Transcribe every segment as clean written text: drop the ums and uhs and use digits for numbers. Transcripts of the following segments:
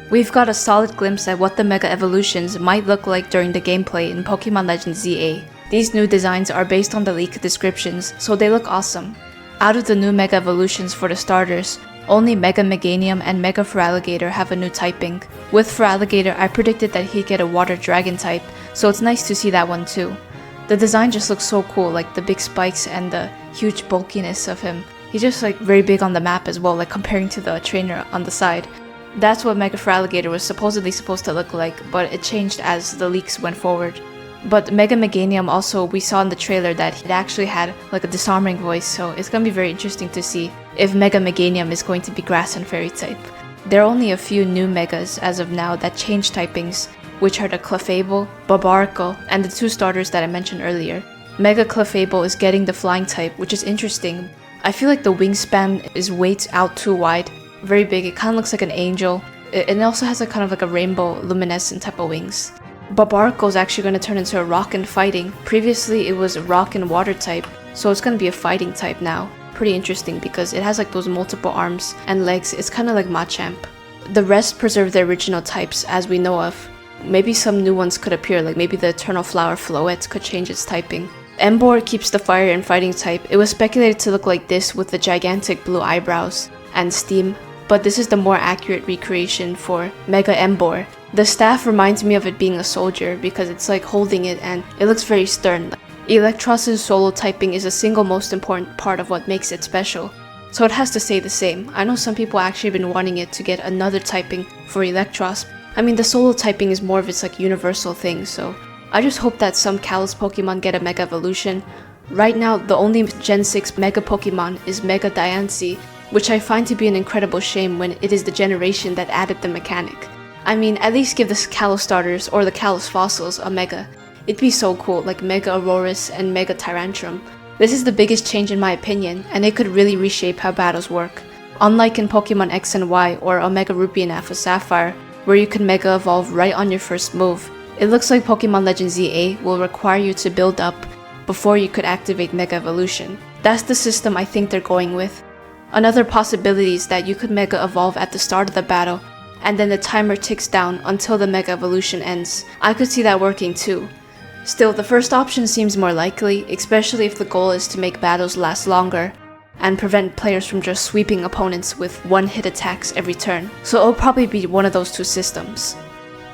We've got a solid glimpse at what the Mega Evolutions might look like during the gameplay in Pokemon Legends ZA. These new designs are based on the leak descriptions, so they look awesome. Out of the new Mega Evolutions for the starters, only Mega Meganium and Mega Feraligatr have a new typing. With Feraligatr, I predicted that he'd get a Water Dragon type, so it's nice to see that one too. The design just looks so cool, like the big spikes and the huge bulkiness of him. He's just like very big on the map as well, like comparing to the trainer on the side. That's what Mega Feraligatr was supposedly supposed to look like, but it changed as the leaks went forward. But Mega Meganium also, we saw in the trailer that it actually had like a disarming voice, so it's gonna be very interesting to see if Mega Meganium is going to be Grass and Fairy type. There are only a few new Megas as of now that change typings, which are the Clefable, Barbaracle, and the two starters that I mentioned earlier. Mega Clefable is getting the Flying type, which is interesting. I feel like the wingspan is way out too wide, very big, it kind of looks like an angel. It also has a kind of like a rainbow luminescent type of wings. Barbaracle is actually going to turn into a rock and fighting. Previously it was rock and water type, so it's going to be a fighting type now. Pretty interesting because it has like those multiple arms and legs. It's kind of like Machamp. The rest preserve their original types as we know of. Maybe some new ones could appear, like maybe the Eternal Flower Floette could change its typing. Emboar keeps the fire and fighting type. It was speculated to look like this with the gigantic blue eyebrows and steam, but this is the more accurate recreation for Mega Emboar. The staff reminds me of it being a soldier because it's like holding it and it looks very stern. Electros' solo typing is the single most important part of what makes it special, so it has to stay the same. I know some people actually been wanting it to get another typing for Electros. I mean, the solo typing is more of its like universal thing, so I just hope that some Kalos Pokemon get a Mega Evolution. Right now, the only Gen 6 Mega Pokemon is Mega Diancie, which I find to be an incredible shame when it is the generation that added the mechanic. I mean, at least give the Kalos starters or the Kalos fossils a Mega. It'd be so cool, like Mega Aurorus and Mega Tyrantrum. This is the biggest change in my opinion, and it could really reshape how battles work. Unlike in Pokemon X and Y or Omega Ruby and Alpha Sapphire, where you can Mega Evolve right on your first move, it looks like Pokemon Legends ZA will require you to build up before you could activate Mega Evolution. That's the system I think they're going with. Another possibility is that you could Mega Evolve at the start of the battle, and then the timer ticks down until the Mega Evolution ends. I could see that working too. Still, the first option seems more likely, especially if the goal is to make battles last longer and prevent players from just sweeping opponents with one-hit attacks every turn. So it'll probably be one of those two systems.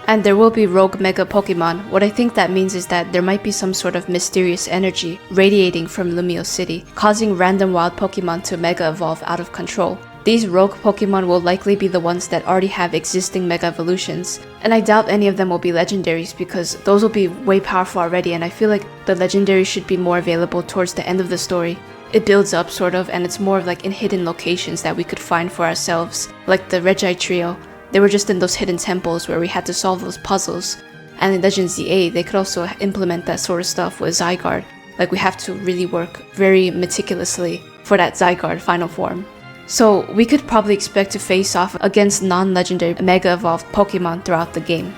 And there will be rogue Mega Pokemon. What I think that means is that there might be some sort of mysterious energy radiating from Lumiose City, causing random wild Pokemon to Mega Evolve out of control. These rogue Pokemon will likely be the ones that already have existing Mega Evolutions, and I doubt any of them will be legendaries because those will be way powerful already, and I feel like the legendaries should be more available towards the end of the story. It builds up sort of, and it's more of like in hidden locations that we could find for ourselves, like the Regi trio. They were just in those hidden temples where we had to solve those puzzles. And in Legends ZA, they could also implement that sort of stuff with Zygarde. Like we have to really work very meticulously for that Zygarde final form. So we could probably expect to face off against non-legendary Mega Evolved Pokemon throughout the game.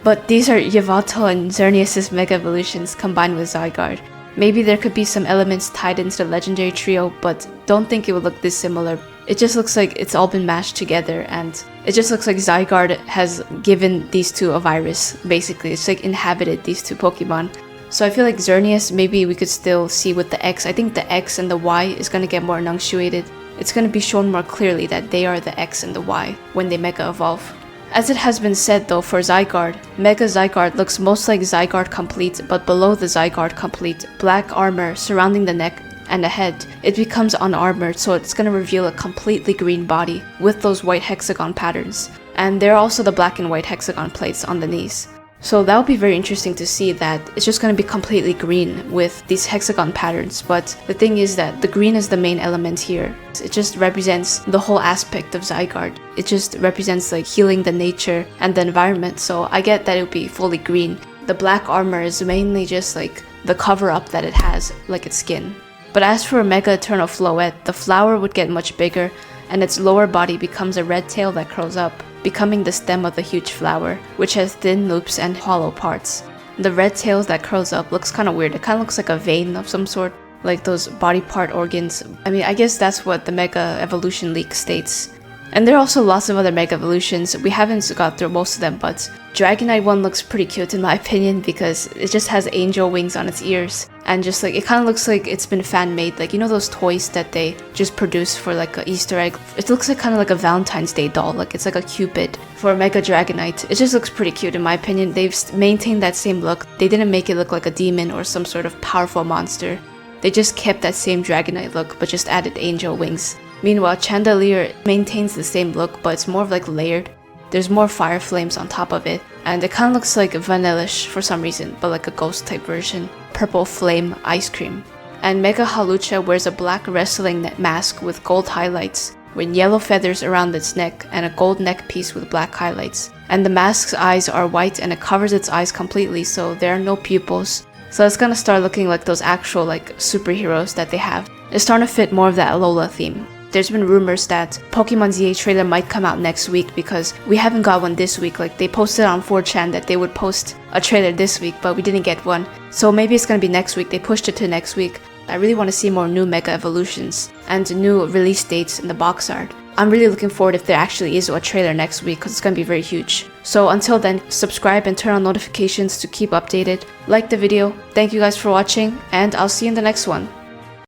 But these are Yveltal and Xerneas' Mega Evolutions combined with Zygarde. Maybe there could be some elements tied into the legendary trio, but don't think it would look this similar. It just looks like it's all been mashed together, and it just looks like Zygarde has given these two a virus, basically. It's like inhabited these two Pokemon. So I feel like Xerneas, maybe we could still see with the X. I think the X and the Y is going to get more enunciated. It's going to be shown more clearly that they are the X and the Y when they Mega Evolve. As it has been said though, for Zygarde, Mega Zygarde looks most like Zygarde Complete, but below the Zygarde Complete, black armor surrounding the neck and the head, it becomes unarmored, so it's going to reveal a completely green body with those white hexagon patterns. And there are also the black and white hexagon plates on the knees. So that would be very interesting to see that it's just going to be completely green with these hexagon patterns, but the thing is that the green is the main element here. It just represents the whole aspect of Zygarde. It just represents like healing the nature and the environment, so I get that it would be fully green. The black armor is mainly just like the cover-up that it has, like its skin. But as for Mega Eternal Floette, the flower would get much bigger, and its lower body becomes a red tail that curls up, becoming the stem of the huge flower, which has thin loops and hollow parts. The red tails that curls up looks kind of weird. It kind of looks like a vein of some sort, like those body part organs. I mean, I guess that's what the Mega Evolution leak states. And there are also lots of other Mega Evolutions. We haven't got through most of them, but Dragonite one looks pretty cute in my opinion because it just has angel wings on its ears. And just like, it kind of looks like it's been fan made. Like, you know those toys that they just produce for like an Easter egg? It looks like kind of like a Valentine's Day doll. Like it's like a Cupid for Mega Dragonite. It just looks pretty cute in my opinion. They've maintained that same look. They didn't make it look like a demon or some sort of powerful monster. They just kept that same Dragonite look but just added angel wings. Meanwhile, Chandelier maintains the same look, but it's more of like layered. There's more fire flames on top of it, and it kind of looks like Vanillish for some reason, but like a ghost type version. Purple flame ice cream. And Mega Halucha wears a black wrestling net mask with gold highlights, with yellow feathers around its neck and a gold neck piece with black highlights. And the mask's eyes are white and it covers its eyes completely, so there are no pupils. So it's gonna start looking like those actual like superheroes that they have. It's starting to fit more of that Alola theme. There's been rumors that Pokemon ZA trailer might come out next week because we haven't got one this week. Like they posted on 4chan that they would post a trailer this week, but we didn't get one. So maybe it's gonna be next week. They pushed it to next week. I really want to see more new Mega Evolutions and new release dates in the box art. I'm really looking forward if there actually is a trailer next week because it's gonna be very huge. So until then, subscribe and turn on notifications to keep updated. Like the video. Thank you guys for watching, and I'll see you in the next one.